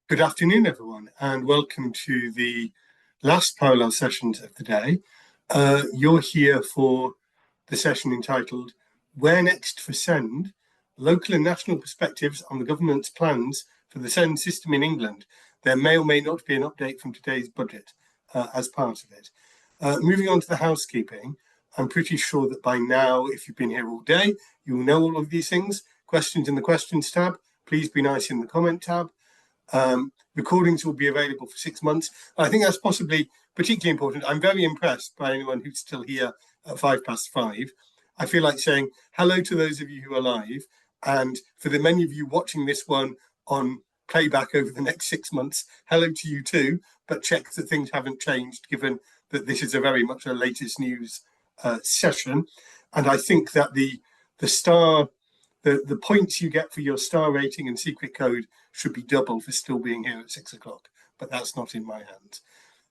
Good afternoon, everyone, and welcome to the last parallel sessions of the day. You're here for the session entitled Where Next for SEND? Local and National Perspectives on the Government's Plans for the SEND System in England. There may or may not be an update from today's budget as part of it. Moving on to the housekeeping, I'm pretty sure that by now, if you've been here all day, you will know all of these things. Questions in the questions tab, please be nice in the comment tab. Recordings will be available for 6 months. I think that's possibly particularly important. I'm very impressed by anyone who's still here at 5:05. I feel like saying hello to those of you who are live, and for the many of you watching this one on playback over the next 6 months, hello to you too, but check that things haven't changed given that this is a very much a latest news session. And I think that the points you get for your star rating and secret code should be double for still being here at 6 o'clock, but that's not in my hands.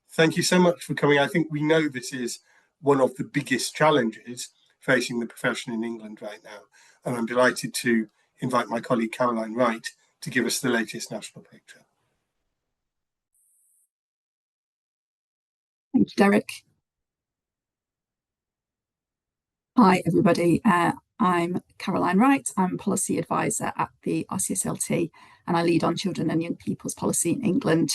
Thank you so much for coming. I think we know this is one of the biggest challenges facing the profession in England right now, and I'm delighted to invite my colleague Caroline Wright to give us the latest national picture. Thank you, Derek. Hi, everybody. I'm Caroline Wright. I'm Policy Advisor at the RCSLT, and I lead on children and young people's policy in England.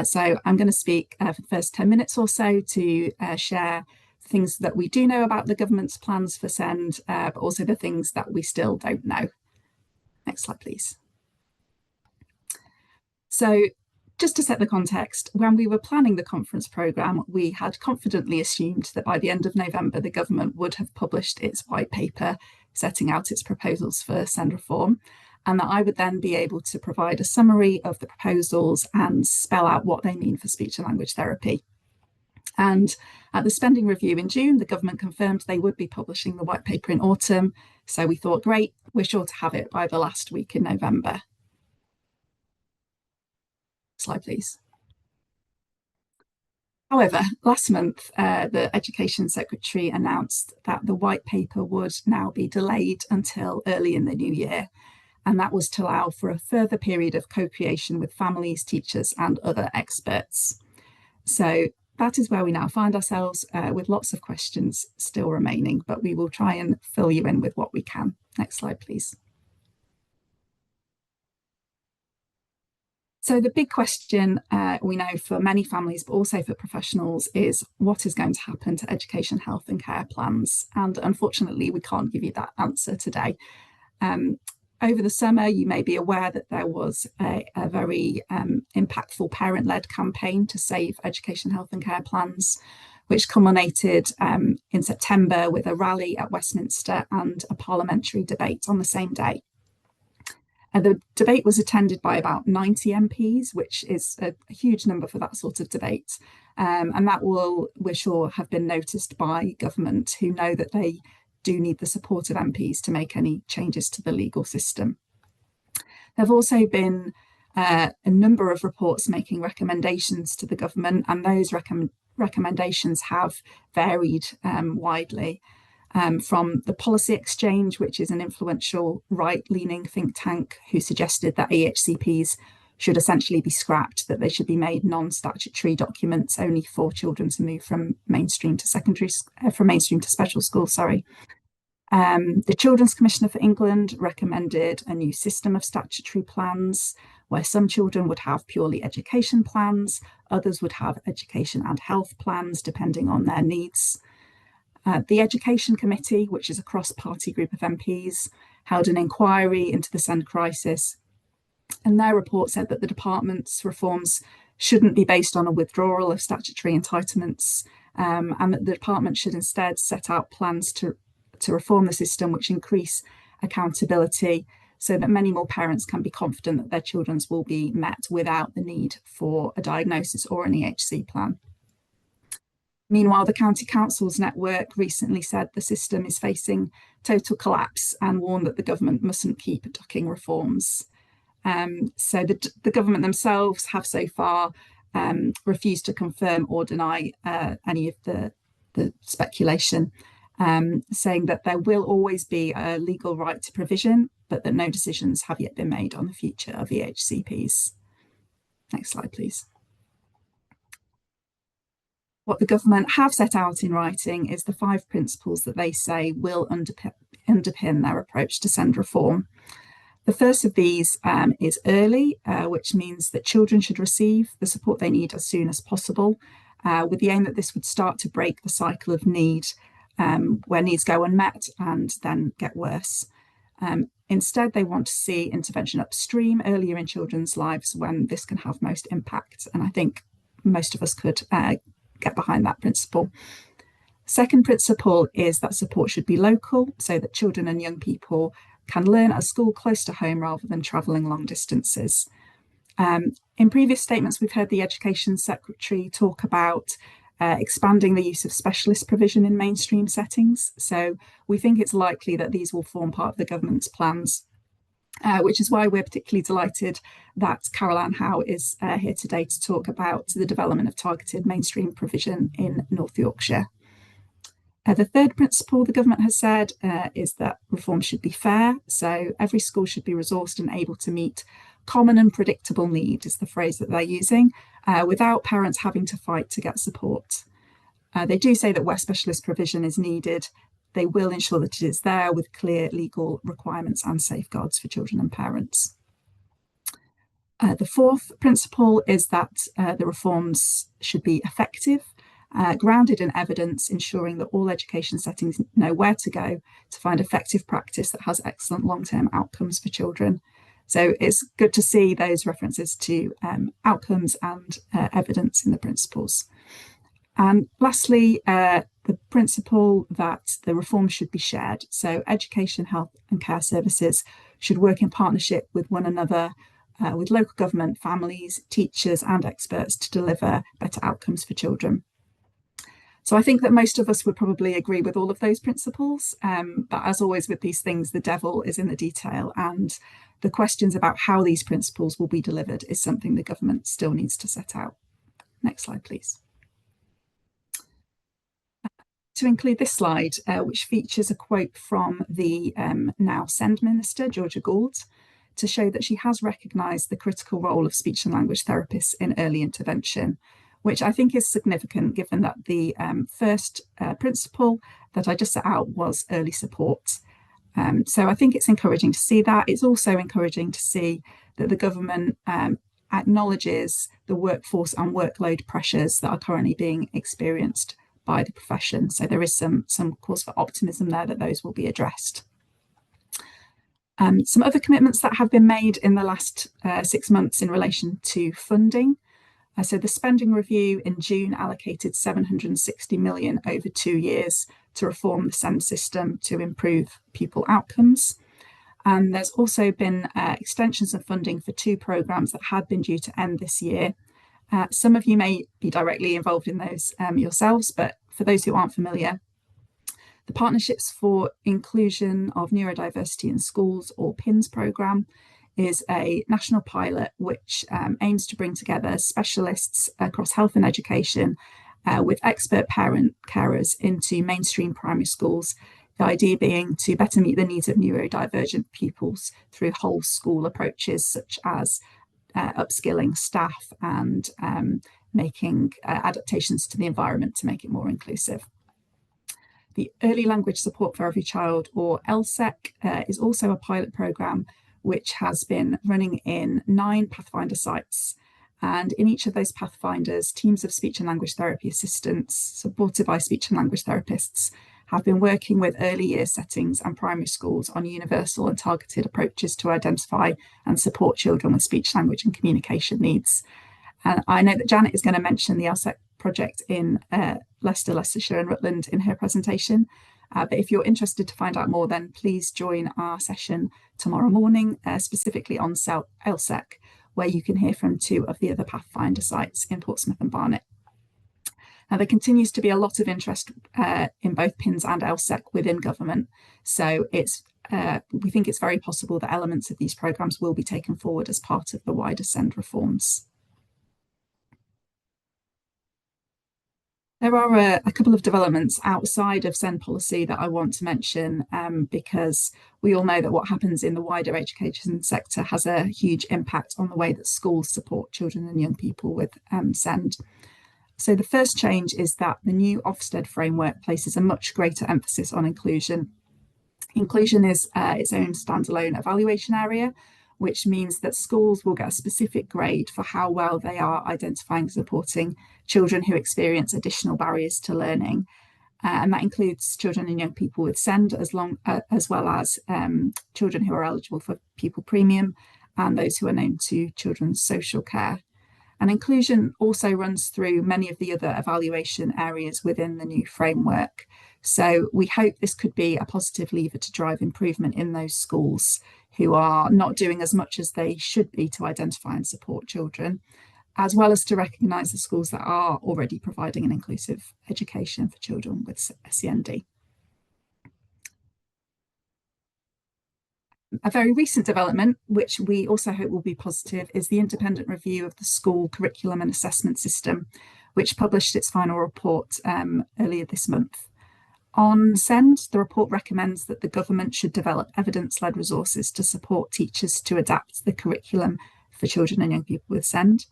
So I'm going to speak for the first 10 minutes or so to share things that we do know about the government's plans for SEND, but also the things that we still don't know. Next slide, please. So just to set the context, when we were planning the conference programme, we had confidently assumed that by the end of November, the government would have published its white paper setting out its proposals for SEND reform, and that I would then be able to provide a summary of the proposals and spell out what they mean for speech and language therapy. And at the spending review in June, the government confirmed they would be publishing the white paper in autumn. So we thought, great, we're sure to have it by the last week in November. Slide, please. However, last month, the Education Secretary announced that the white paper would now be delayed until early in the new year. And that was to allow for a further period of co-creation with families, teachers, and other experts. So that is where we now find ourselves with lots of questions still remaining, but we will try and fill you in with what we can. Next slide, please. So the big question we know for many families, but also for professionals, is what is going to happen to education, health and care plans? And unfortunately, we can't give you that answer today. Over the summer, you may be aware that there was a very impactful parent-led campaign to save education, health and care plans, which culminated in September with a rally at Westminster and a parliamentary debate on the same day. The debate was attended by about 90 MPs, which is a huge number for that sort of debate. And that will, we're sure, have been noticed by government, who know that they do need the support of MPs to make any changes to the legal system. There have also been a number of reports making recommendations to the government, and those recommendations have varied widely. From the Policy Exchange, which is an influential right-leaning think tank who suggested that EHCPs should essentially be scrapped, that they should be made non-statutory documents only for children to move from mainstream to special school. The Children's Commissioner for England recommended a new system of statutory plans where some children would have purely education plans, others would have education and health plans depending on their needs. The Education Committee, which is a cross-party group of MPs, held an inquiry into the SEND crisis, and their report said that the department's reforms shouldn't be based on a withdrawal of statutory entitlements, and that the department should instead set out plans to reform the system which increase accountability so that many more parents can be confident that their children will be met without the need for a diagnosis or an EHC plan. Meanwhile, the County Councils Network recently said the system is facing total collapse and warned that the government mustn't keep ducking reforms. So the government themselves have so far refused to confirm or deny any of the speculation, saying that there will always be a legal right to provision, but that no decisions have yet been made on the future of EHCPs. Next slide, please. What the government have set out in writing is the 5 principles that they say will underpin their approach to SEND reform. The first of these is early, which means that children should receive the support they need as soon as possible, with the aim that this would start to break the cycle of need where needs go unmet and then get worse. Instead, they want to see intervention upstream, earlier in children's lives when this can have most impact. And I think most of us could get behind that principle. Second principle is that support should be local, so that children and young people can learn at a school close to home rather than travelling long distances. In previous statements, we've heard the Education Secretary talk about expanding the use of specialist provision in mainstream settings. So we think it's likely that these will form part of the government's plans, which is why we're particularly delighted that Carol-Anne Howe is here today to talk about the development of targeted mainstream provision in North Yorkshire. The third principle the government has said is that reform should be fair. So every school should be resourced and able to meet common and predictable need, is the phrase that they're using, without parents having to fight to get support. They do say that where specialist provision is needed, they will ensure that it is there with clear legal requirements and safeguards for children and parents. The fourth principle is that the reforms should be effective, grounded in evidence, ensuring that all education settings know where to go to find effective practice that has excellent long-term outcomes for children. So it's good to see those references to outcomes and evidence in the principles. And lastly, the principle that the reform should be shared. So education, health and care services should work in partnership with one another, with local government, families, teachers and experts to deliver better outcomes for children. So I think that most of us would probably agree with all of those principles, but as always with these things, the devil is in the detail, and the questions about how these principles will be delivered is something the government still needs to set out. Next slide, please. To include this slide, which features a quote from the now SEND Minister, Georgia Gould, to show that she has recognised the critical role of speech and language therapists in early intervention, which I think is significant given that the first principle that I just set out was early support. So I think it's encouraging to see that. It's also encouraging to see that the government acknowledges the workforce and workload pressures that are currently being experienced by the profession. So there is some cause for optimism there that those will be addressed. Some other commitments that have been made in the last 6 months in relation to funding. So the spending review in June allocated 760 million over 2 years to reform the SEND system to improve pupil outcomes. And there's also been extensions of funding for 2 programmes that had been due to end this year. Some of you may be directly involved in those yourselves, but for those who aren't familiar, the Partnerships for Inclusion of Neurodiversity in Schools, or PINS programme, is a national pilot which aims to bring together specialists across health and education with expert parent carers into mainstream primary schools. The idea being to better meet the needs of neurodivergent pupils through whole school approaches such as upskilling staff and making adaptations to the environment to make it more inclusive. The Early Language Support for Every Child, or LSEC, is also a pilot programme which has been running in 9 Pathfinder sites. And in each of those Pathfinders, teams of speech and language therapy assistants, supported by speech and language therapists, have been working with early year settings and primary schools on universal and targeted approaches to identify and support children with speech, language and communication needs. And I know that Janet is going to mention the LSEC project in Leicester, Leicestershire and Rutland in her presentation. But if you're interested to find out more, then please join our session tomorrow morning, specifically on LSEC, where you can hear from 2 of the other Pathfinder sites in Portsmouth and Barnet. Now, there continues to be a lot of interest in both PINS and LSEC within government. So we think it's very possible that elements of these programmes will be taken forward as part of the wider SEND reforms. There are a couple of developments outside of SEND policy that I want to mention because we all know that what happens in the wider education sector has a huge impact on the way that schools support children and young people with SEND. So the first change is that the new Ofsted framework places a much greater emphasis on inclusion. Inclusion is its own standalone evaluation area, which means that schools will get a specific grade for how well they are identifying and supporting children who experience additional barriers to learning. And that includes children and young people with SEND, as well as children who are eligible for pupil premium and those who are known to children's social care. And inclusion also runs through many of the other evaluation areas within the new framework. So we hope this could be a positive lever to drive improvement in those schools who are not doing as much as they should be to identify and support children, as well as to recognise the schools that are already providing an inclusive education for children with SEND. A very recent development, which we also hope will be positive, is the independent review of the school curriculum and assessment system, which published its final report earlier this month. On SEND, the report recommends that the government should develop evidence-led resources to support teachers to adapt the curriculum for children and young people with SEND.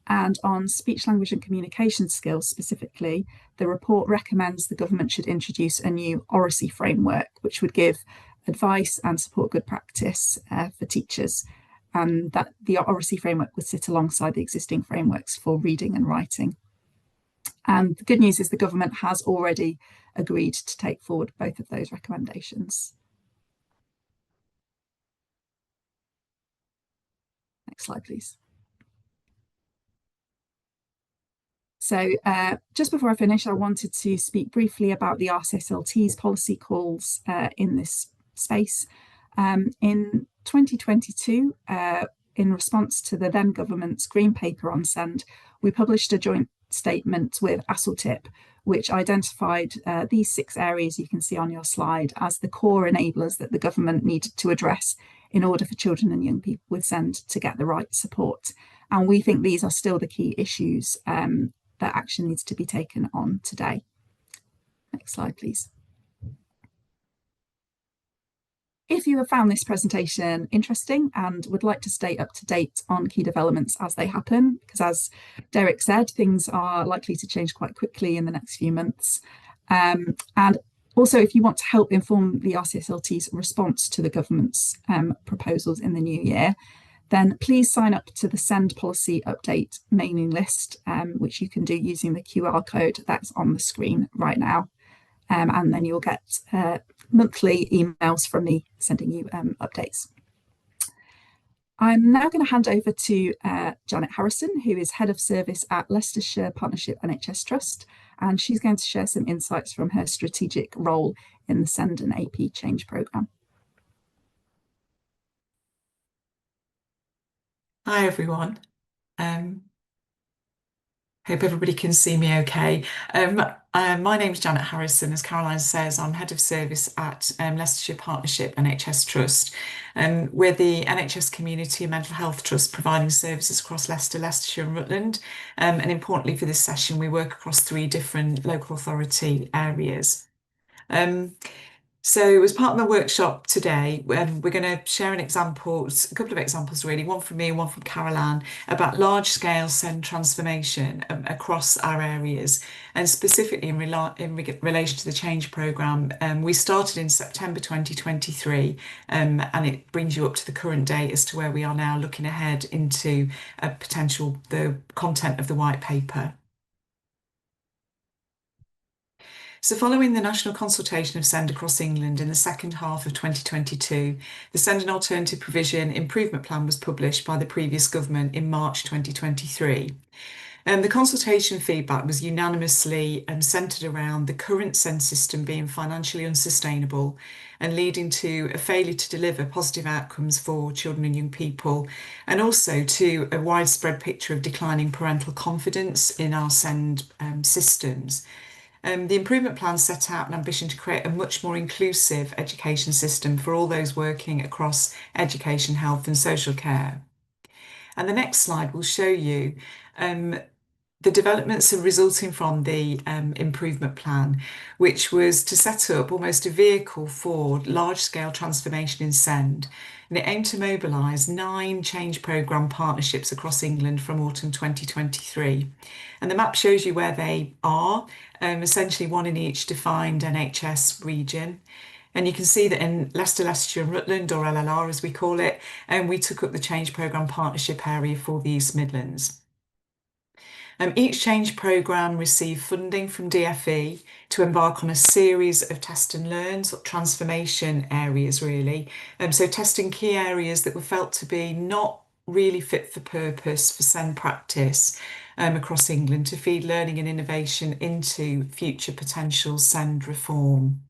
And on speech, language and communication skills specifically, the report recommends the government should introduce a new oracy framework, which would give advice and support good practice for teachers, and that the oracy framework would sit alongside the existing frameworks for reading and writing. And the good news is the government has already agreed to take forward both of those recommendations. Next slide, please. So just before I finish, I wanted to speak briefly about the RCSLT's policy calls in this space. In 2022, in response to the then government's green paper on SEND, we published a joint statement with ASLTIP, which identified these 6 areas you can see on your slide as the core enablers that the government needed to address in order for children and young people with SEND to get the right support. And we think these are still the key issues that action needs to be taken on today. Next slide, please. If you have found this presentation interesting and would like to stay up to date on key developments as they happen, because as Derek said, things are likely to change quite quickly in the next few months. And also, if you want to help inform the RCSLT's response to the government's proposals in the new year, then please sign up to the SEND policy update mailing list, which you can do using the QR code that's on the screen right now. And then you'll get monthly emails from me sending you updates. I'm now going to hand over to Janet Harrison, who is Head of Service at Leicestershire Partnership NHS Trust, and she's going to share some insights from her strategic role in the SEND and AP Change programme. Hi everyone. Hope everybody can see me okay. My name is Janet Harrison. As Caroline says, I'm Head of Service at Leicestershire Partnership NHS Trust. We're the NHS Community and Mental Health Trust providing services across Leicester, Leicestershire and Rutland. And importantly for this session, we work across 3 different local authority areas. So as part of my workshop today, we're going to share a couple of examples really, one from me and one from Caroline, about large-scale SEND transformation across our areas, and specifically in relation to the change programme. We started in September 2023, and it brings you up to the current day as to where we are now looking ahead into the content of the white paper. So following the national consultation of SEND across England in the second half of 2022, the SEND and Alternative Provision Improvement Plan was published by the previous government in March 2023. The consultation feedback was unanimously centred around the current SEND system being financially unsustainable and leading to a failure to deliver positive outcomes for children and young people, and also to a widespread picture of declining parental confidence in our SEND systems. The improvement plan set out an ambition to create a much more inclusive education system for all those working across education, health and social care. And the next slide will show you the developments are resulting from the improvement plan, which was to set up almost a vehicle for large-scale transformation in SEND. And it aimed to mobilise 9 change programme partnerships across England from autumn 2023. And the map shows you where they are, essentially one in each defined NHS region. And you can see that in Leicester, Leicestershire and Rutland, or LLR as we call it, we took up the change programme partnership area for the East Midlands. Each change programme received funding from DfE to embark on a series of test and learns, or transformation areas really. So testing key areas that were felt to be not really fit for purpose for SEND practice across England to feed learning and innovation into future potential SEND reform.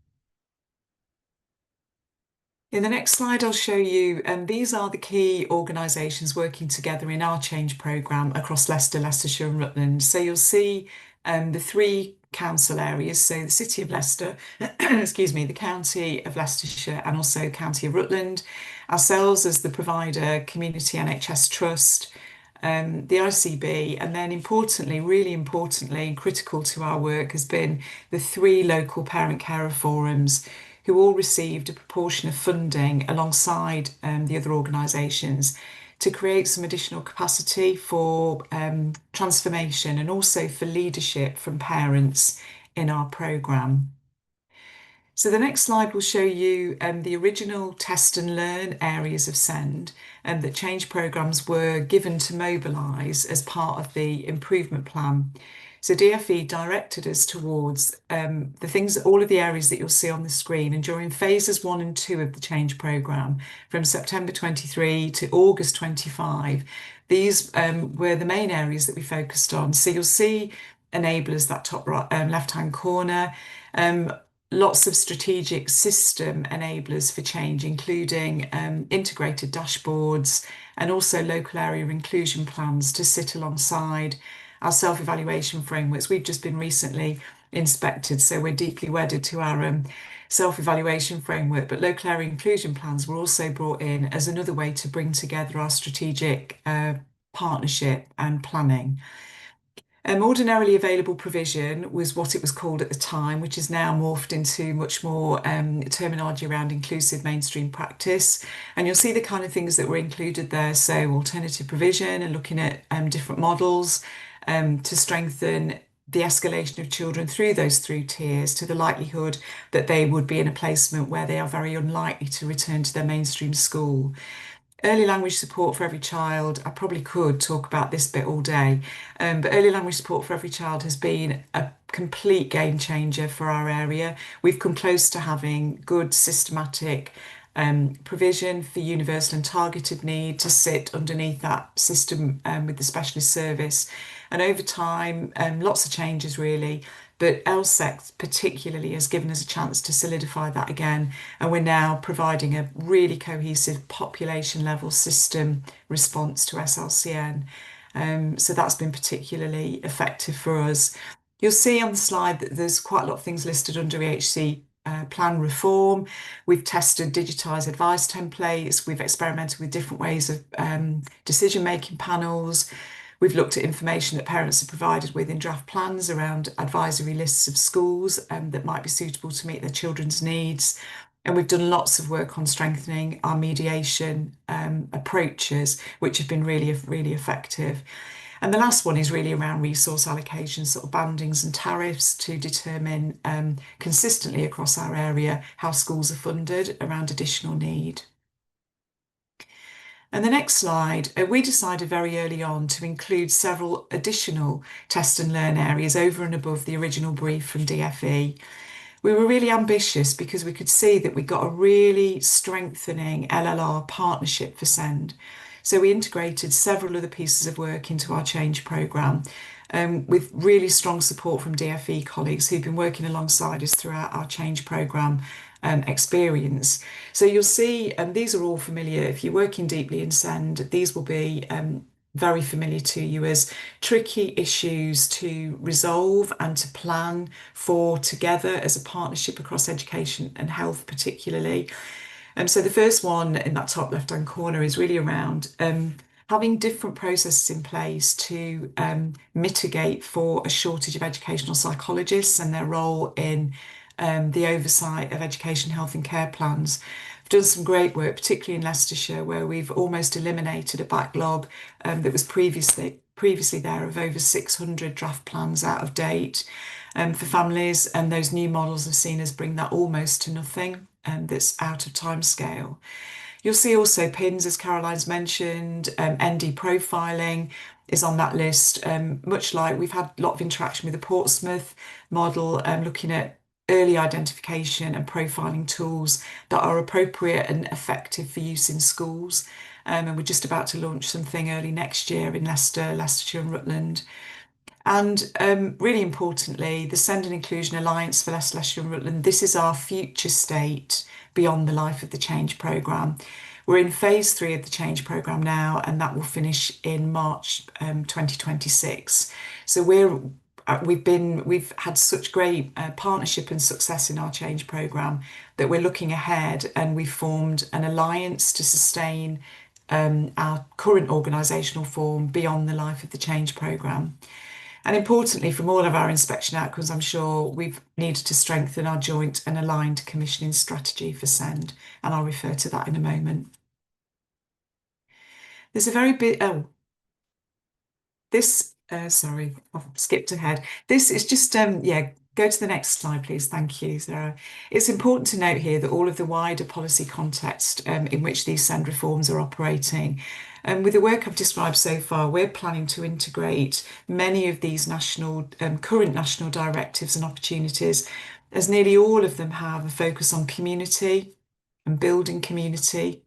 In the next slide, I'll show you, these are the key organisations working together in our change programme across Leicester, Leicestershire and Rutland. So you'll see the 3 council areas, so the City of Leicester, excuse me, the County of Leicestershire and also County of Rutland, ourselves as the provider, Community NHS Trust, the ICB, and then importantly, really importantly and critical to our work has been the 3 local parent carer forums, who all received a proportion of funding alongside the other organisations to create some additional capacity for transformation and also for leadership from parents in our programme. So the next slide will show you the original test and learn areas of SEND that change programmes were given to mobilise as part of the improvement plan. So DfE directed us towards the things, all of the areas that you'll see on the screen, and during phases 1 and 2 of the change programme, from September 23 to August 25, these were the main areas that we focused on. So you'll see enablers, that top right, left-hand corner, lots of strategic system enablers for change, including integrated dashboards and also local area inclusion plans to sit alongside our self-evaluation frameworks. We've just been recently inspected, so we're deeply wedded to our self-evaluation framework, but local area inclusion plans were also brought in as another way to bring together our strategic partnership and planning. Ordinarily available provision was what it was called at the time, which is now morphed into much more terminology around inclusive mainstream practice. And you'll see the kind of things that were included there. So alternative provision and looking at different models to strengthen the escalation of children through those 3 tiers to the likelihood that they would be in a placement where they are very unlikely to return to their mainstream school. Early language support for every child, I probably could talk about this bit all day, but early language support for every child has been a complete game changer for our area. We've come close to having good systematic provision for universal and targeted need to sit underneath that system with the specialist service. And over time, lots of changes really, but LSEC particularly has given us a chance to solidify that again. And we're now providing a really cohesive population level system response to SLCN. So that's been particularly effective for us. You'll see on the slide that there's quite a lot of things listed under EHC plan reform. We've tested digitised advice templates. We've experimented with different ways of decision-making panels. We've looked at information that parents are provided with in draft plans around advisory lists of schools that might be suitable to meet their children's needs. And we've done lots of work on strengthening our mediation approaches, which have been really, really effective. And the last one is really around resource allocation, sort of bandings and tariffs to determine consistently across our area how schools are funded around additional need. And the next slide, we decided very early on to include several additional test and learn areas over and above the original brief from DfE. We were really ambitious because we could see that we got a really strengthening LLR partnership for SEND. So we integrated several other pieces of work into our change programme with really strong support from DfE colleagues who've been working alongside us throughout our change programme experience. So you'll see, and these are all familiar, if you're working deeply in SEND, these will be very familiar to you as tricky issues to resolve and to plan for together as a partnership across education and health particularly. So the first one in that top left-hand corner is really around having different processes in place to mitigate for a shortage of educational psychologists and their role in the oversight of education, health and care plans. We've done some great work, particularly in Leicestershire, where we've almost eliminated a backlog that was previously there of over 600 draft plans out of date for families, and those new models have seen us bring that almost to nothing, that's out of timescale. You'll see also PINs, as Caroline's mentioned, ND profiling is on that list, much like we've had a lot of interaction with the Portsmouth model, looking at early identification and profiling tools that are appropriate and effective for use in schools. And we're just about to launch something early next year in Leicester, Leicestershire and Rutland. And really importantly, the Send and Inclusion Alliance for Leicester, Leicestershire and Rutland, this is our future state beyond the life of the Change programme. We're in phase 3 of the Change programme now, and that will finish in March 2026. So we've had such great partnership and success in our Change programme that we're looking ahead, and we've formed an alliance to sustain our current organisational form beyond the life of the Change programme. And importantly, from all of our inspection outcomes, I'm sure we've needed to strengthen our joint and aligned commissioning strategy for SEND, and I'll refer to that in a moment. There's a very bit, sorry, I've skipped ahead. This is just, yeah, go to the next slide, please. Thank you, Sarah. It's important to note here that all of the wider policy context in which these SEND reforms are operating, and with the work I've described so far, we're planning to integrate many of these current national directives and opportunities, as nearly all of them have a focus on community and building community,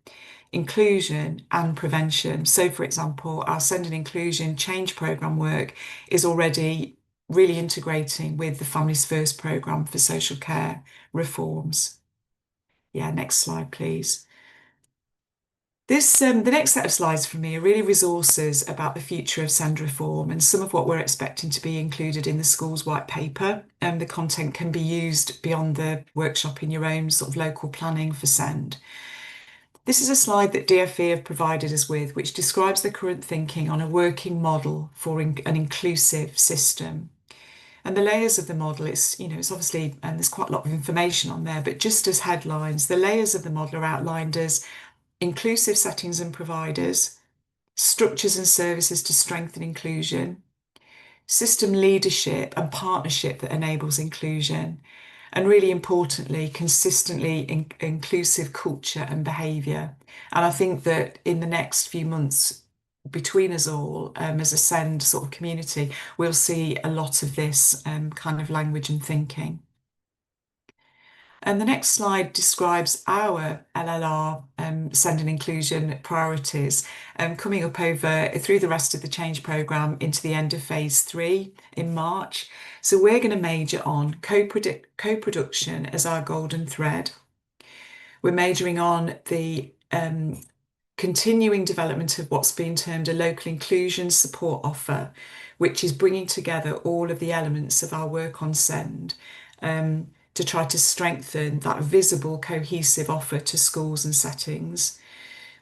inclusion and prevention. So, for example, our Send and Inclusion Change programme work is already really integrating with the Families First programme for social care reforms. Yeah, next slide, please. This, the next set of slides from me are really resources about the future of SEND reform and some of what we're expecting to be included in the school's white paper. The content can be used beyond the workshop in your own sort of local planning for SEND. This is a slide that DfE have provided us with, which describes the current thinking on a working model for an inclusive system. And the layers of the model, it's obviously, and there's quite a lot of information on there, but just as headlines, the layers of the model are outlined as inclusive settings and providers, structures and services to strengthen inclusion, system leadership and partnership that enables inclusion, and really importantly, consistently inclusive culture and behaviour. And I think that in the next few months, between us all, as a SEND sort of community, we'll see a lot of this kind of language and thinking. And the next slide describes our LLR Send and Inclusion priorities coming up through the rest of the Change programme into the end of phase 3 in March. So we're going to major on co-production as our golden thread. We're majoring on the continuing development of what's been termed a local inclusion support offer, which is bringing together all of the elements of our work on SEND to try to strengthen that visible, cohesive offer to schools and settings.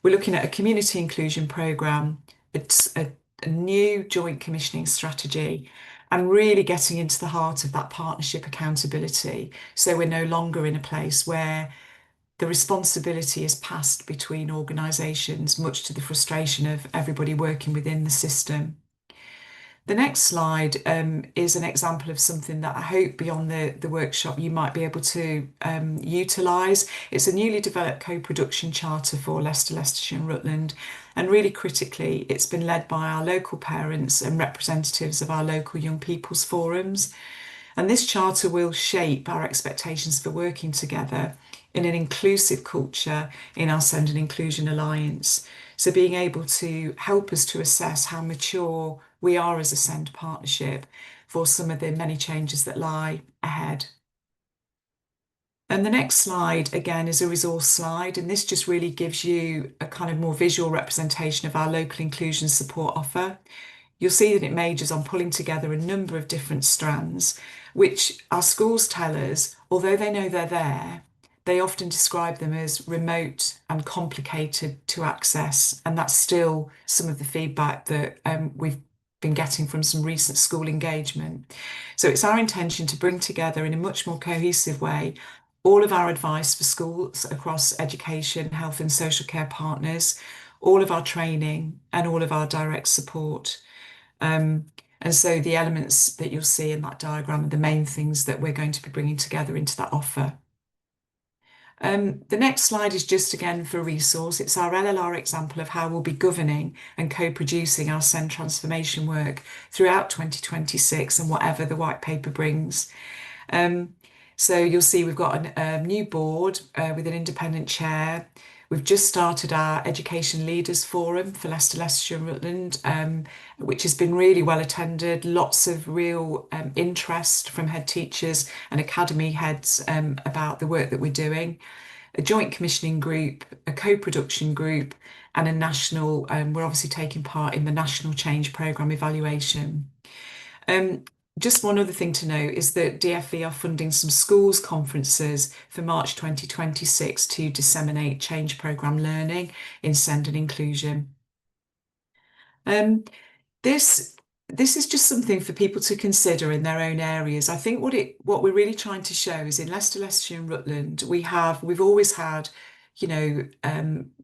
We're looking at a community inclusion programme, it's a new joint commissioning strategy, and really getting into the heart of that partnership accountability. So we're no longer in a place where the responsibility is passed between organisations, much to the frustration of everybody working within the system. The next slide is an example of something that I hope beyond the workshop you might be able to utilise. It's a newly developed co-production charter for Leicester, Leicestershire and Rutland, and really critically it's been led by our local parents and representatives of our local young people's forums. And this charter will shape our expectations for working together in an inclusive culture in our Send and Inclusion Alliance. So being able to help us to assess how mature we are as a SEND partnership for some of the many changes that lie ahead. And the next slide, again, is a resource slide, and this just really gives you a kind of more visual representation of our local inclusion support offer. You'll see that it majors on pulling together a number of different strands, which our schools tell us, although they know they're there, they often describe them as remote and complicated to access, and that's still some of the feedback that we've been getting from some recent school engagement. So it's our intention to bring together in a much more cohesive way all of our advice for schools across education, health and social care partners, all of our training and all of our direct support. And so the elements that you'll see in that diagram are the main things that we're going to be bringing together into that offer. The next slide is just again for resource. It's our LLR example of how we'll be governing and co-producing our SEND transformation work throughout 2026 and whatever the white paper brings. So you'll see we've got a new board with an independent chair. We've just started our Education Leaders Forum for Leicester, Leicestershire and Rutland, which has been really well attended. Lots of real interest from head teachers and academy heads about the work that we're doing. A joint commissioning group, a co-production group, and a national, we're obviously taking part in the National Change Programme evaluation. Just one other thing to note is that DfE are funding some schools conferences for March 2026 to disseminate change programme learning in SEND and inclusion. This is just something for people to consider in their own areas. I think what we're really trying to show is in Leicester, Leicestershire and Rutland, we've always had, you know,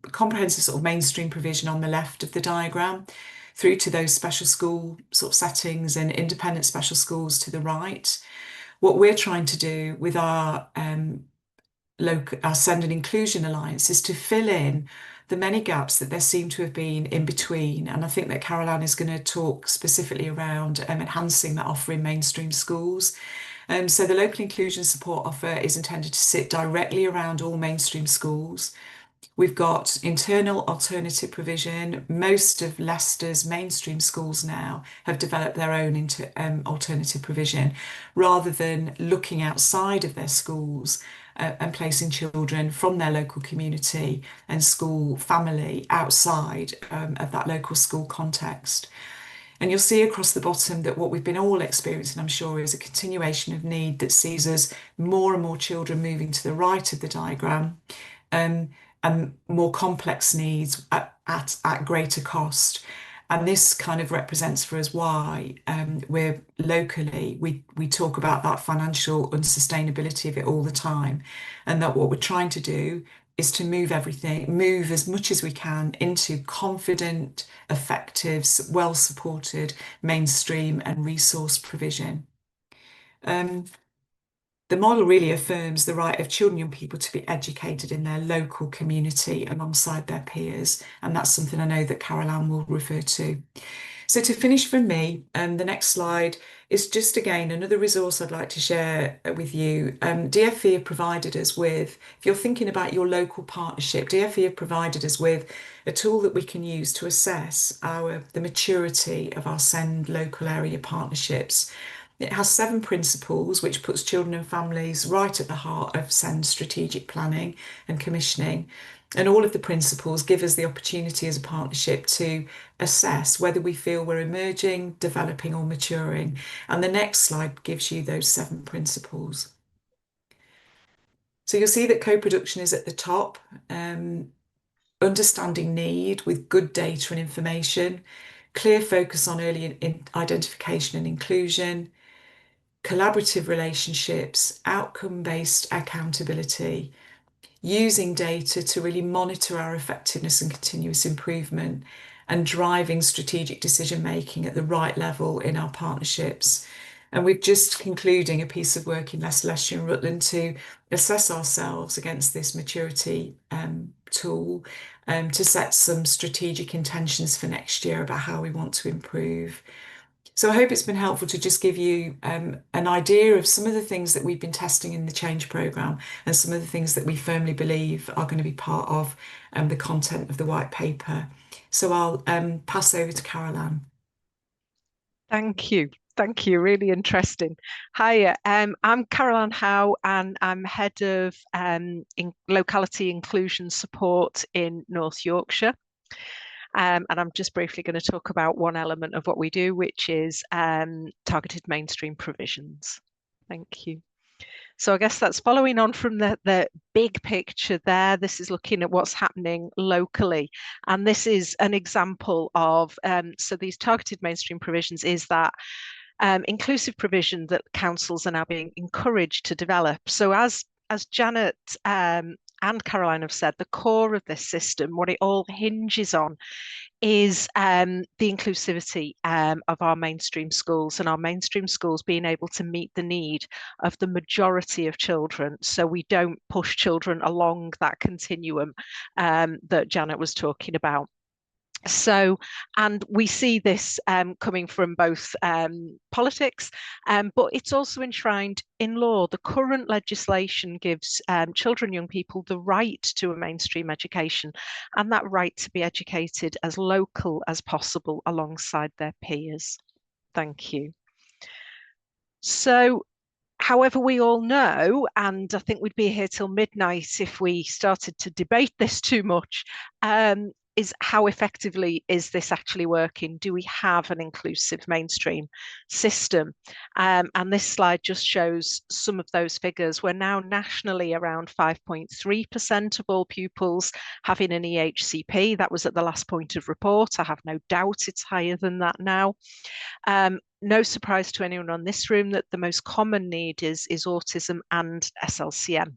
comprehensive sort of mainstream provision on the left of the diagram, through to those special school sort of settings and independent special schools to the right. What we're trying to do with our SEND and Inclusion Alliance is to fill in the many gaps that there seem to have been in between. And I think that Caroline is going to talk specifically around enhancing that offer in mainstream schools. So the local inclusion support offer is intended to sit directly around all mainstream schools. We've got internal alternative provision. Most of Leicester's mainstream schools now have developed their own alternative provision, rather than looking outside of their schools and placing children from their local community and school family outside of that local school context. And you'll see across the bottom that what we've been all experiencing, I'm sure, is a continuation of need that sees us more and more children moving to the right of the diagram, and more complex needs at greater cost. And this kind of represents for us why we're locally, we talk about that financial unsustainability of it all the time, and that what we're trying to do is to move as much as we can into confident, effective, well-supported mainstream and resource provision. The model really affirms the right of children and young people to be educated in their local community alongside their peers, and that's something I know that Caroline will refer to. So to finish from me, the next slide is just again another resource I'd like to share with you. DfE have provided us with, if you're thinking about your local partnership, DfE have provided us with a tool that we can use to assess the maturity of our SEND local area partnerships. It has 7 principles, which puts children and families right at the heart of SEND strategic planning and commissioning. And all of the principles give us the opportunity as a partnership to assess whether we feel we're emerging, developing or maturing. And the next slide gives you those 7 principles. So you'll see that co-production is at the top, understanding need with good data and information, clear focus on early identification and inclusion, collaborative relationships, outcome-based accountability, using data to really monitor our effectiveness and continuous improvement, and driving strategic decision-making at the right level in our partnerships. And we're just concluding a piece of work in Leicester, Leicestershire and Rutland to assess ourselves against this maturity tool, to set some strategic intentions for next year about how we want to improve. So I hope it's been helpful to just give you an idea of some of the things that we've been testing in the change programme and some of the things that we firmly believe are going to be part of the content of the white paper. So I'll pass over to Caroline. Thank you. Thank you. Really interesting. Hi, I'm Caroline Howe and I'm Head of Locality Inclusion Support in North Yorkshire. And I'm just briefly going to talk about one element of what we do, which is targeted mainstream provisions. Thank you. So I guess that's following on from the big picture there. This is looking at what's happening locally. And this is an example of, so these targeted mainstream provisions is that inclusive provision that councils are now being encouraged to develop. So as Janet and Caroline have said, the core of this system, what it all hinges on, is the inclusivity of our mainstream schools, and our mainstream schools being able to meet the need of the majority of children. So we don't push children along that continuum that Janet was talking about. So, and we see this coming from both politics, but it's also enshrined in law. The current legislation gives children, young people, the right to a mainstream education, and that right to be educated as local as possible alongside their peers. Thank you. So, however, we all know, and I think we'd be here till midnight if we started to debate this too much, is how effectively is this actually working? Do we have an inclusive mainstream system? And this slide just shows some of those figures. We're now nationally around 5.3% of all pupils having an EHCP. That was at the last point of report. I have no doubt it's higher than that now. No surprise to anyone on this room that the most common need is autism and SLCM.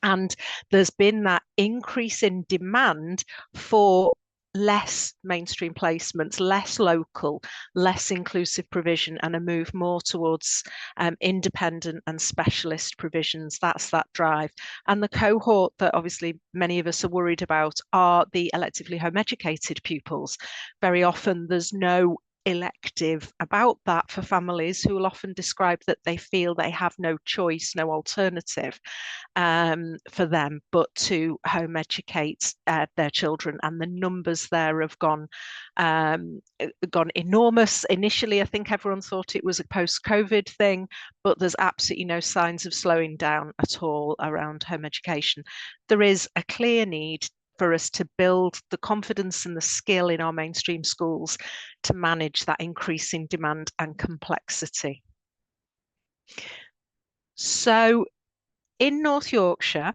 And there's been that increase in demand for less mainstream placements, less local, less inclusive provision, and a move more towards independent and specialist provisions. That's that drive. And the cohort that obviously many of us are worried about are the electively home educated pupils. Very often there's no elective about that for families who will often describe that they feel they have no choice, no alternative for them but to home educate their children. And the numbers there have gone enormous. Initially, I think everyone thought it was a post-COVID thing, but there's absolutely no signs of slowing down at all around home education. There is a clear need for us to build the confidence and the skill in our mainstream schools to manage that increasing demand and complexity. So in North Yorkshire,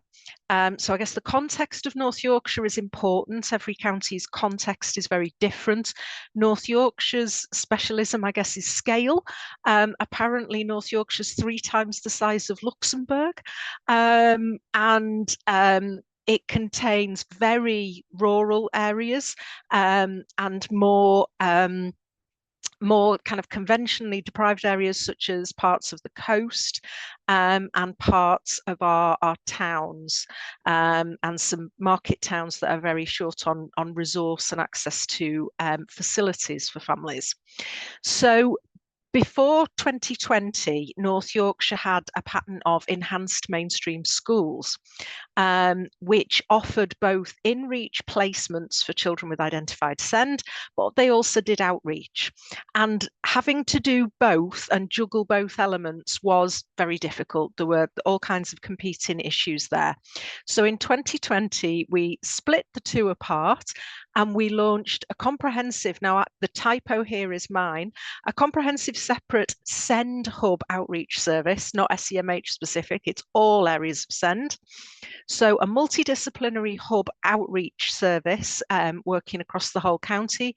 so I guess the context of North Yorkshire is important. Every county's context is very different. North Yorkshire's specialism, I guess, is scale. Apparently, North Yorkshire's 3 times the size of Luxembourg. It contains very rural areas and more kind of conventionally deprived areas, such as parts of the coast and parts of our towns and some market towns that are very short on resource and access to facilities for families. So before 2020, North Yorkshire had a pattern of enhanced mainstream schools, which offered both in-reach placements for children with identified SEND, but they also did outreach. And having to do both and juggle both elements was very difficult. There were all kinds of competing issues there. So in 2020, we split the two apart and we launched a comprehensive, now the typo here is mine, a comprehensive separate SEND hub outreach service, not SEMH specific, it's all areas of SEND. So a multidisciplinary hub outreach service working across the whole county.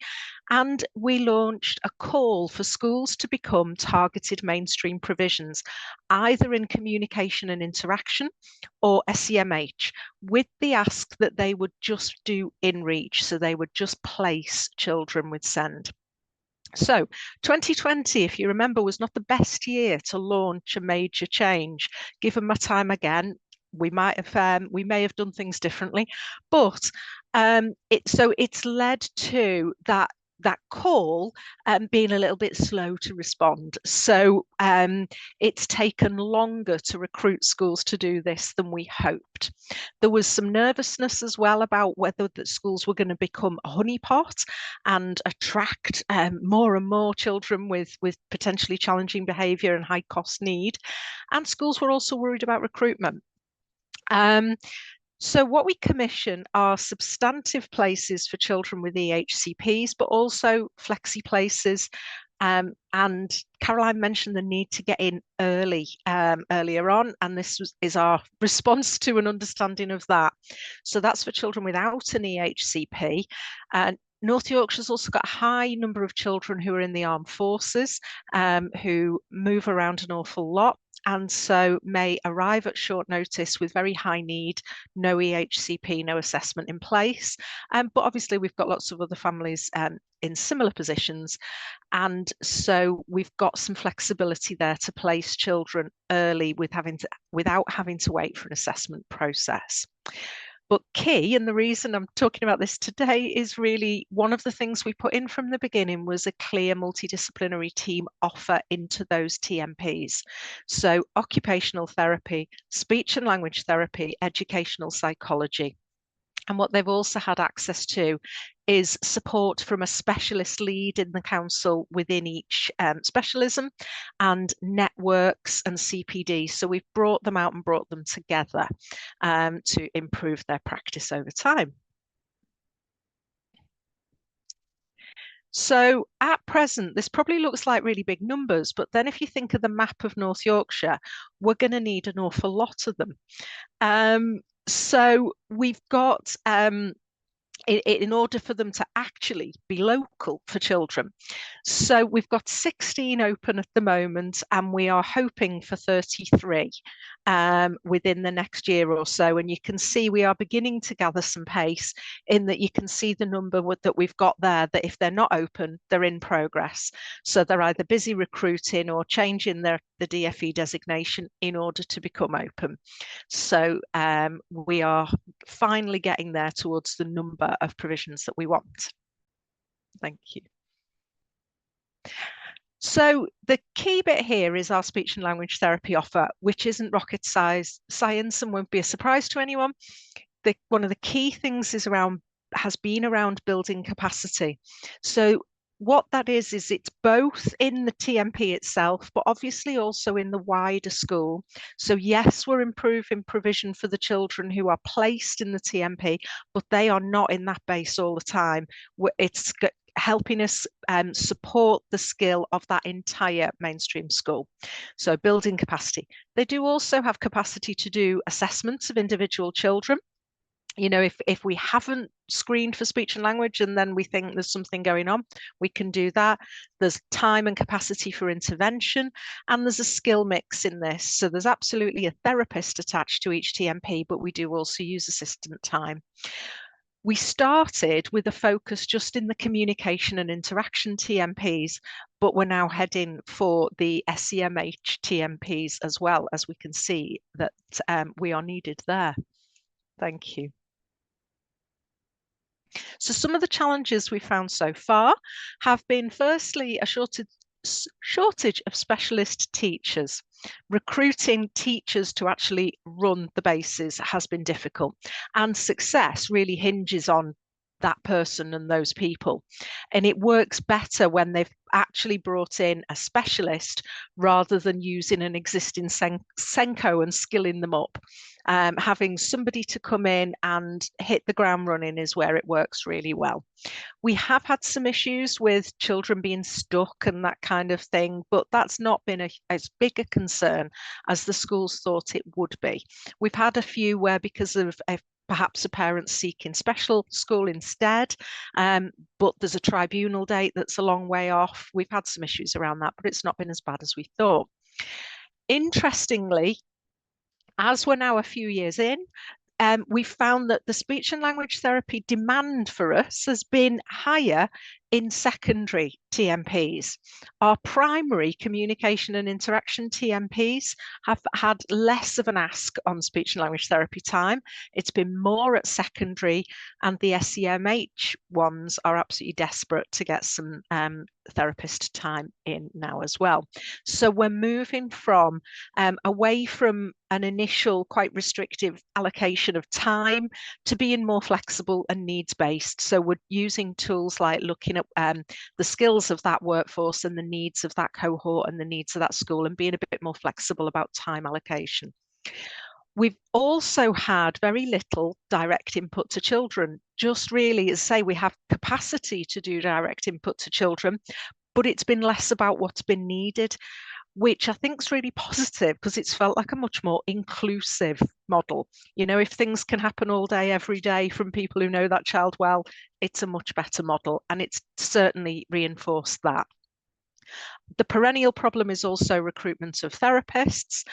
And we launched a call for schools to become targeted mainstream provisions, either in communication and interaction or SEMH, with the ask that they would just do in-reach, so they would just place children with SEND. So 2020, if you remember, was not the best year to launch a major change. Given my time again, we may have done things differently, but it's led to that call being a little bit slow to respond. So it's taken longer to recruit schools to do this than we hoped. There was some nervousness as well about whether the schools were going to become a honeypot and attract more and more children with potentially challenging behaviour and high cost need. And schools were also worried about recruitment. So what we commission are substantive places for children with EHCPs, but also flexi places And Caroline mentioned the need to get in early, earlier on, and this is our response to an understanding of that. So that's for children without an EHCP. And North Yorkshire's also got a high number of children who are in the armed forces, who move around an awful lot, and so may arrive at short notice with very high need, no EHCP, no assessment in place. But obviously we've got lots of other families in similar positions. And so we've got some flexibility there to place children early without having to wait for an assessment process. But key, and the reason I'm talking about this today, is really one of the things we put in from the beginning was a clear multidisciplinary team offer into those TMPs. So occupational therapy, speech and language therapy, educational psychology. And what they've also had access to is support from a specialist lead in the council within each specialism, and networks and CPD. So we've brought them out and brought them together to improve their practice over time. So at present, this probably looks like really big numbers, but then if you think of the map of North Yorkshire, we're going to need an awful lot of them. So we've got, in order for them to actually be local for children. So we've got 16 open at the moment, and we are hoping for 33 within the next year or so. And you can see we are beginning to gather some pace in that you can see the number that we've got there, that if they're not open, they're in progress. So they're either busy recruiting or changing the DFE designation in order to become open. So we are finally getting there towards the number of provisions that we want. Thank you. So the key bit here is our speech and language therapy offer, which isn't rocket science and won't be a surprise to anyone. One of the key things has been around building capacity. So what that is it's both in the TMP itself, but obviously also in the wider school. So yes, we're improving provision for the children who are placed in the TMP, but they are not in that base all the time. It's helping us support the skill of that entire mainstream school. So building capacity. They do also have capacity to do assessments of individual children. You know, if we haven't screened for speech and language and then we think there's something going on, we can do that. There's time and capacity for intervention, and there's a skill mix in this. So there's absolutely a therapist attached to each TMP, but we do also use assistant time. We started with a focus just in the communication and interaction TMPs, but we're now heading for the SEMH TMPs as well, as we can see that we are needed there. Thank you. So some of the challenges we found so far have been, firstly, a shortage of specialist teachers. Recruiting teachers to actually run the bases has been difficult, and success really hinges on that person and those people. And it works better when they've actually brought in a specialist rather than using an existing Senko and skilling them up. Having somebody to come in and hit the ground running is where it works really well. We have had some issues with children being stuck and that kind of thing, but that's not been as big a concern as the schools thought it would be. We've had a few where, because of perhaps a parent seeking special school instead, but there's a tribunal date that's a long way off. We've had some issues around that, but it's not been as bad as we thought. Interestingly, as we're now a few years in, we found that the speech and language therapy demand for us has been higher in secondary TMPs. Our primary communication and interaction TMPs have had less of an ask on speech and language therapy time. It's been more at secondary, and the SEMH ones are absolutely desperate to get some therapist time in now as well. So we're moving from away from an initial quite restrictive allocation of time to being more flexible and needs-based. So we're using tools like looking at the skills of that workforce and the needs of that cohort and the needs of that school, and being a bit more flexible about time allocation. We've also had very little direct input to children. Just really, as I say, we have capacity to do direct input to children, but it's been less about what's been needed, which I think is really positive because it's felt like a much more inclusive model. You know, if things can happen all day, every day from people who know that child well, it's a much better model, and it's certainly reinforced that. The perennial problem is also recruitment of therapists.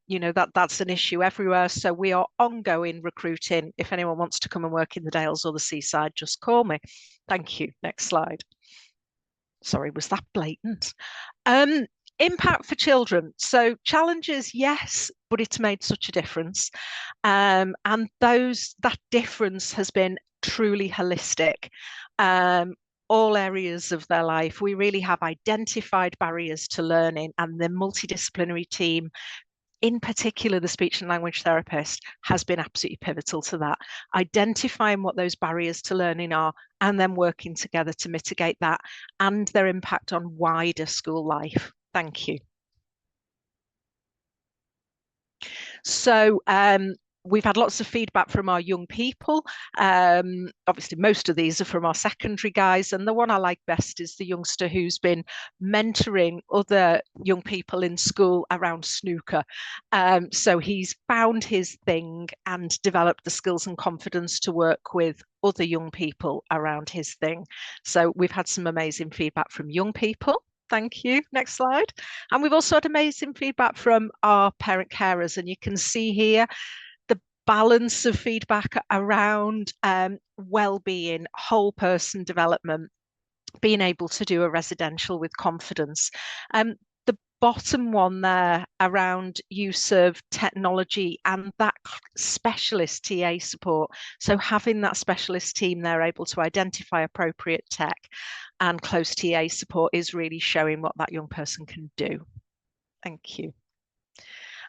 You know, that's an issue everywhere. So we are ongoing recruiting. If anyone wants to come and work in the Dales or the seaside, just call me. Thank you. Next slide. Sorry, was that blatant? Impact for children. So challenges, yes, but it's made such a difference. And that difference has been truly holistic. All areas of their life. We really have identified barriers to learning, and the multidisciplinary team, in particular the speech and language therapist, has been absolutely pivotal to that, identifying what those barriers to learning are and then working together to mitigate that and their impact on wider school life. Thank you. So we've had lots of feedback from our young people. Obviously, most of these are from our secondary guys. And the one I like best is the youngster who's been mentoring other young people in school around snooker. So he's found his thing and developed the skills and confidence to work with other young people around his thing. So we've had some amazing feedback from young people. Thank you. Next slide. And we've also had amazing feedback from our parent carers. And you can see here balance of feedback around well-being, whole person development, being able to do a residential with confidence. The bottom one there around use of technology and that specialist TA support. So having that specialist team there able to identify appropriate tech and close TA support is really showing what that young person can do. Thank you.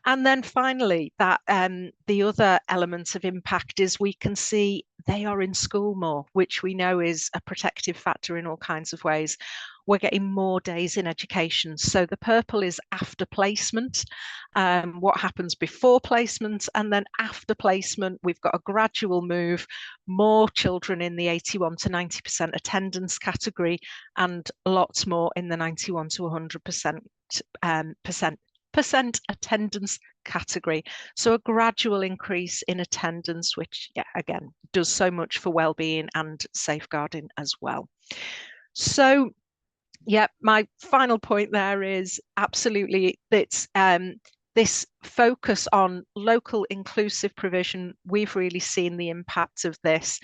And then finally, that the other element of impact is we can see they are in school more, which we know is a protective factor in all kinds of ways. We're getting more days in education. So the purple is after placement, what happens before placement, and then after placement, we've got a gradual move, more children in the 81 to 90% attendance category, and lots more in the 91 to 100% attendance category. So a gradual increase in attendance, which again does so much for well-being and safeguarding as well. So my final point there is absolutely it's this focus on local inclusive provision. We've really seen the impact of this.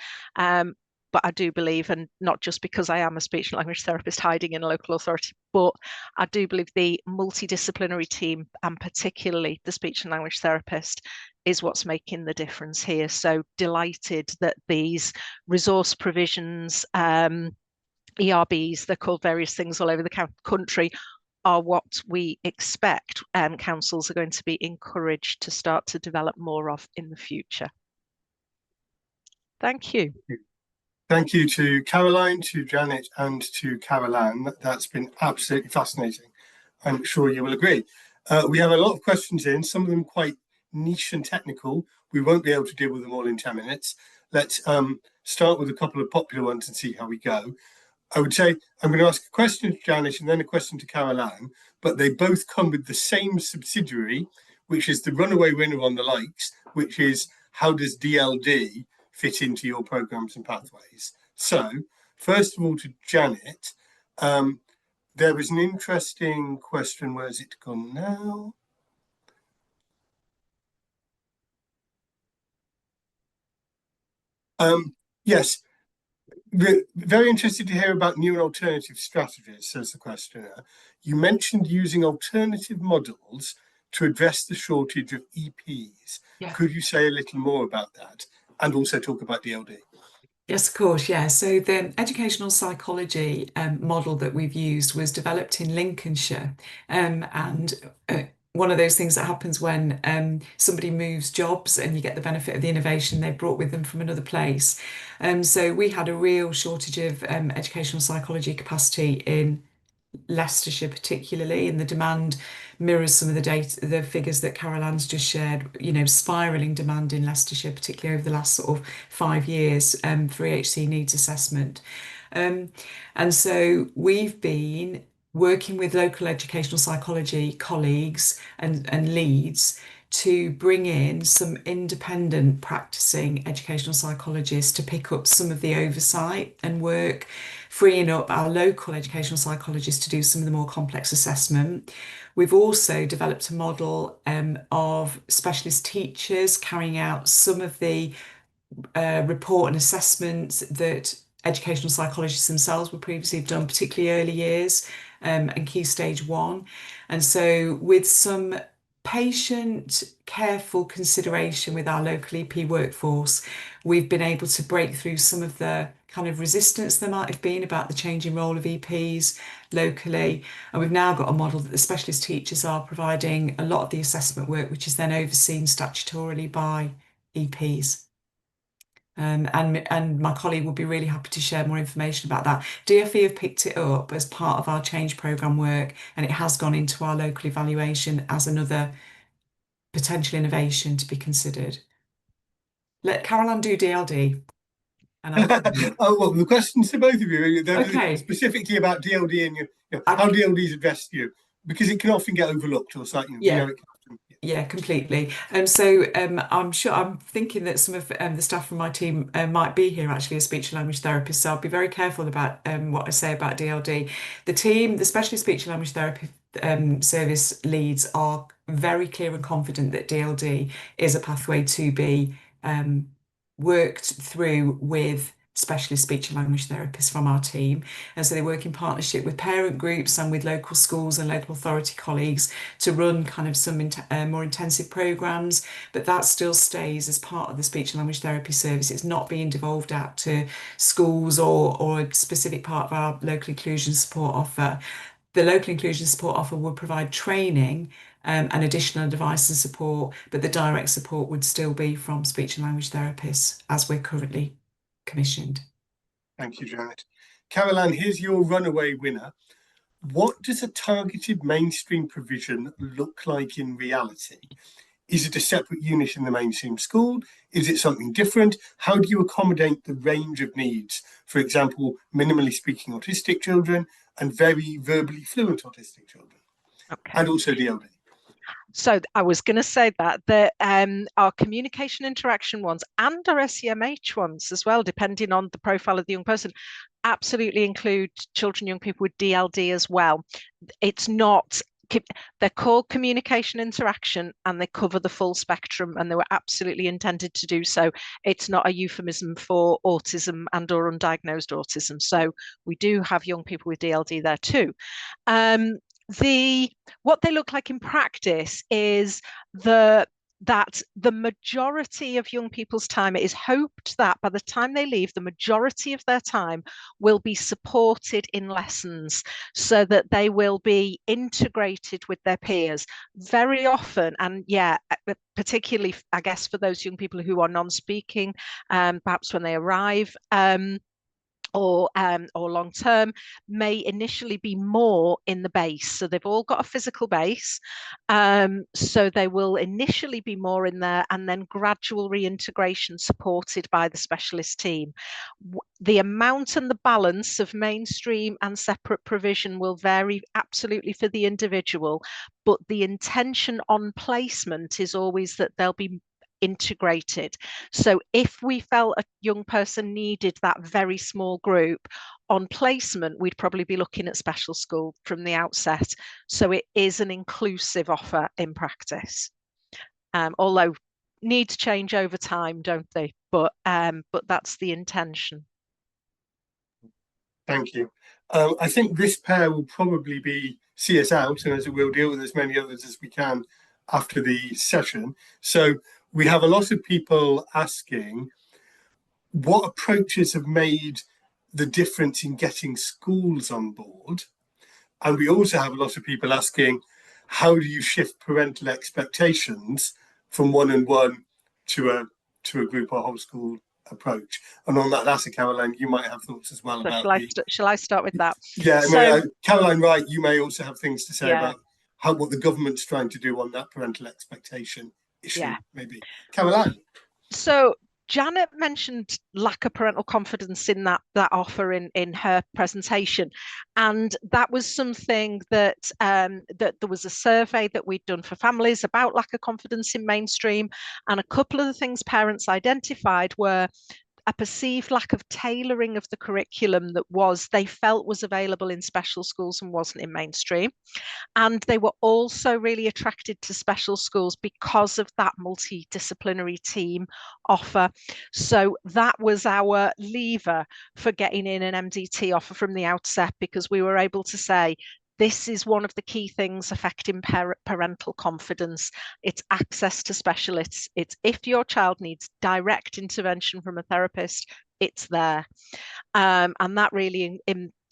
But I do believe, and not just because I am a speech and language therapist hiding in a local authority, but I do believe the multidisciplinary team, and particularly the speech and language therapist, is what's making the difference here. So delighted that these resource provisions, ERBs, they're called various things all over the country, are what we expect councils are going to be encouraged to start to develop more of in the future. Thank you. Thank you to Caroline, to Janet, and to Carol-Anne. That's been absolutely fascinating. I'm sure you will agree. We have a lot of questions in, some of them quite niche and technical. We won't be able to deal with them all in 10 minutes. Let's start with a couple of popular ones and see how we go. I would say I'm going to ask a question to Janet and then a question to Carol-Anne, but they both come with the same subsidiary, which is the runaway winner on the likes, which is how does DLD fit into your programs and pathways? So first of all, to Janet, there was an interesting question. Where's it gone now? Yes, we're very interested to hear about new and alternative strategies, says the questioner. You mentioned using alternative models to address the shortage of EPs. Yeah. Could you say a little more about that? And also talk about DLD. Yes, of course, yeah. So the educational psychology model that we've used was developed in Lincolnshire. One of those things that happens when somebody moves jobs and you get the benefit of the innovation they've brought with them from another place. So we had a real shortage of educational psychology capacity in Leicestershire particularly, and the demand mirrors some of the data, the figures that Carol-Anne's just shared, you know, spiralling demand in Leicestershire, particularly over the last sort of 5 years for EHC needs assessment. And so we've been working with local educational psychology colleagues and leads to bring in some independent practicing educational psychologists to pick up some of the oversight and work, freeing up our local educational psychologists to do some of the more complex assessment. We've also developed a model of specialist teachers carrying out some of the report and assessments that educational psychologists themselves would previously have done, particularly early years and key stage 1. And so with some patient, careful consideration with our local EP workforce, we've been able to break through some of the kind of resistance there might have been about the changing role of EPs locally. And we've now got a model that the specialist teachers are providing a lot of the assessment work, which is then overseen statutorily by EPs. And my colleague will be really happy to share more information about that. DfE have picked it up as part of our change programme work, and it has gone into our local evaluation as another potential innovation to be considered. Let Caroline do DLD. And oh, well, the questions to both of you, okay. Specifically about DLD and how DLD is addressed to you, because it can often get overlooked or something. Yeah. You know, Yeah, completely. So I'm sure, I'm thinking that some of the staff from my team might be here actually as speech and language therapists. So I'll be very careful about what I say about DLD. The team, the specialist speech and language therapy service leads are very clear and confident that DLD is a pathway to be worked through with specialist speech and language therapists from our team. And so they work in partnership with parent groups and with local schools and local authority colleagues to run kind of some more intensive programs, but that still stays as part of the speech and language therapy service. It's not being devolved out to schools or a specific part of our local inclusion support offer. The local inclusion support offer would provide training and additional advice and support, but the direct support would still be from speech and language therapists as we're currently commissioned. Thank you, Janet. Caroline, here's your runaway winner. What does a targeted mainstream provision look like in reality? Is it a separate unit in the mainstream school? Is it something different? How do you accommodate the range of needs? For example, minimally speaking autistic children and very verbally fluent autistic children, Okay. and also DLD. So I was going to say that our communication interaction ones and our SEMH ones as well, depending on the profile of the young person, absolutely include children, young people with DLD as well. It's not, they're called communication interaction and they cover the full spectrum, and they were absolutely intended to do so. It's not a euphemism for autism and or undiagnosed autism. So we do have young people with DLD there too. What they look like in practice is that the majority of young people's time, it is hoped that by the time they leave, the majority of their time will be supported in lessons so that they will be integrated with their peers very often. And yeah, particularly, I guess, for those young people who are non-speaking, perhaps when they arrive, or long term, may initially be more in the base. So they've all got a physical base. So they will initially be more in there, and then gradual reintegration supported by the specialist team. The amount and the balance of mainstream and separate provision will vary absolutely for the individual, but the intention on placement is always that they'll be integrated. So if we felt a young person needed that very small group on placement, we'd probably be looking at special school from the outset. So it is an inclusive offer in practice, although needs change over time, don't they? But that's the intention. Thank you. I think this pair will probably see us out, and as we'll deal with as many others as we can after the session. So we have a lot of people asking what approaches have made the difference in getting schools on board. And we also have a lot of people asking, how do you shift parental expectations from one-on-one to a group or whole school approach? And on that latter, Caroline, you might have thoughts as well. So about shall I start with that? Yeah, so, Caroline Wright, you may also have things to say about what the government's trying to do on that parental expectation issue, maybe. Caroline. So Janet mentioned lack of parental confidence in that offer in her presentation, and that was something that that there was a survey that we'd done for families about lack of confidence in mainstream, and a couple of the things parents identified were a perceived lack of tailoring of the curriculum that they felt was available in special schools and wasn't in mainstream. And they were also really attracted to special schools because of that multidisciplinary team offer. So that was our lever for getting in an MDT offer from the outset, because we were able to say, this is one of the key things affecting parental confidence. It's access to specialists. It's if your child needs direct intervention from a therapist, it's there. And that really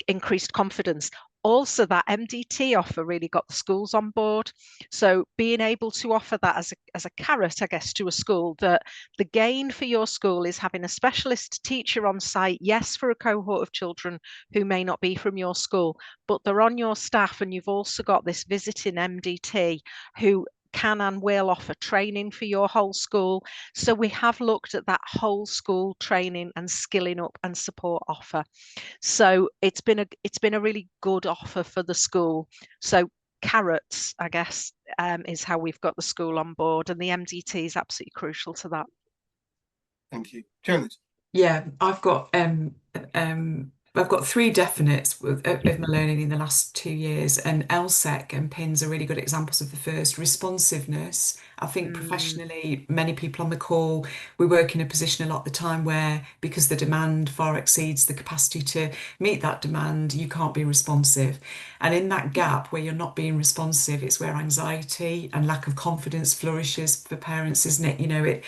increased confidence. Also, that MDT offer really got the schools on board. So being able to offer that as a carrot, I guess, to a school, that the gain for your school is having a specialist teacher on site, yes, for a cohort of children who may not be from your school, but they're on your staff, and you've also got this visiting MDT who can and will offer training for your whole school. So we have looked at that whole school training and skilling up and support offer. So it's been a really good offer for the school. So carrots, I guess, is how we've got the school on board, and the MDT is absolutely crucial to that. Thank you. Janet? Yeah, I've got three definites of my learning in the last 2 years, and LSEC and PINS are really good examples of the first. Responsiveness. I think professionally, many people on the call, we work in a position a lot of the time where, because the demand far exceeds the capacity to meet that demand, you can't be responsive. And in that gap where you're not being responsive, it's where anxiety and lack of confidence flourishes for parents, isn't it? You know,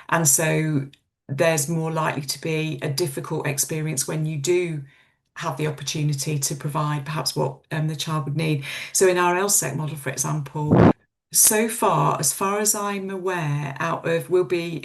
and so there's more likely to be a difficult experience when you do have the opportunity to provide perhaps what the child would need. So in our LSEC model, for example, so far as I'm aware, we'll be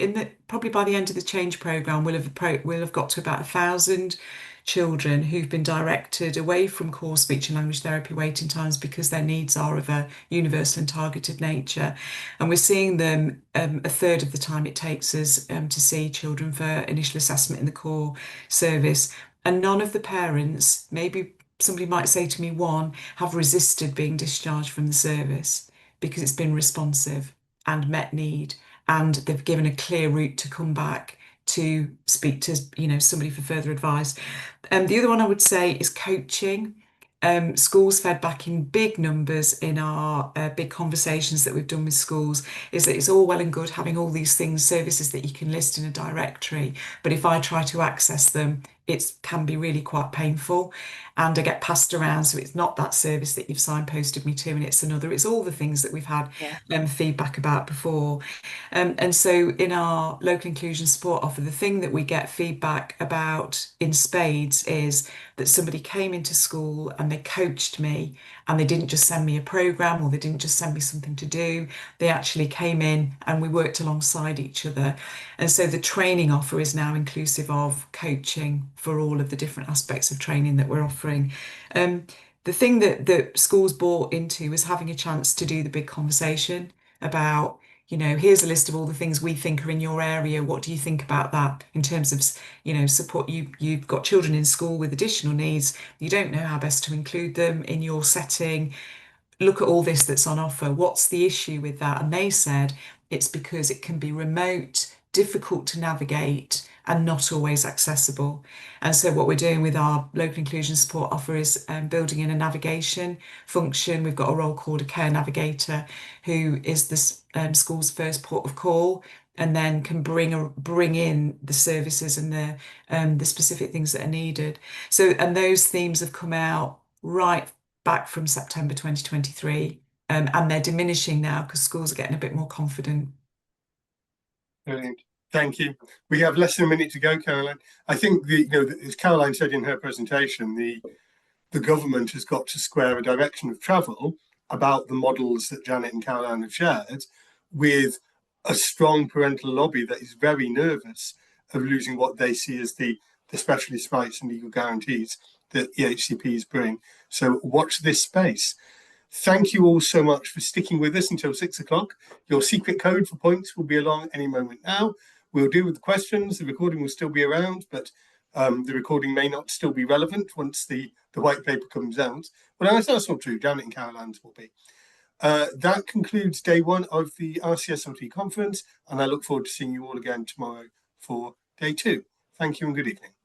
probably by the end of the change programme, we'll have got to about 1,000 children who've been directed away from core speech and language therapy waiting times because their needs are of a universal and targeted nature. And we're seeing them a third of the time it takes us to see children for initial assessment in the core service. And none of the parents, maybe somebody might say to me one, have resisted being discharged from the service because it's been responsive and met need, and they've given a clear route to come back to speak to somebody for further advice. The other one I would say is coaching. Schools fed back in big numbers in our big conversations that we've done with schools is that it's all well and good having all these services that you can list in a directory, but if I try to access them, it can be really quite painful, and I get passed around, so it's not that service that you've signposted me to, and it's another. It's all the things that we've had feedback about before. And so in our local inclusion support offer, the thing that we get feedback about in spades is that somebody came into school and they coached me, and they didn't just send me a programme, or they didn't just send me something to do. They actually came in and we worked alongside each other. And so the training offer is now inclusive of coaching for all of the different aspects of training that we're offering. The thing that schools bought into was having a chance to do the big conversation about, here's a list of all the things we think are in your area. What do you think about that in terms of, support? You've got children in school with additional needs. You don't know how best to include them in your setting. Look at all this that's on offer. What's the issue with that? And they said it's because it can be remote, difficult to navigate, and not always accessible. And so what we're doing with our local inclusion support offer is building in a navigation function. We've got a role called a care navigator, who is the school's first port of call, and then can bring in the services and the specific things that are needed. So, and those themes have come out right back from September 2023, and they're diminishing now because schools are getting a bit more confident. Brilliant. Thank you. We have less than a minute to go, Caroline. I think as Caroline said in her presentation, the government has got to square a direction of travel about the models that Janet and Caroline have shared with a strong parental lobby that is very nervous of losing what they see as the specialist rights and legal guarantees that EHCPs bring. So watch this space. Thank you all so much for sticking with us until 6 o'clock. Your secret code for points will be along any moment now. we'll deal with the questions. The recording will still be around, but the recording may not still be relevant once the white paper comes out. But that's not true. Janet and Caroline's will be. That concludes day one of the RCSLT conference, and I look forward to seeing you all again tomorrow for day two. Thank you and good evening.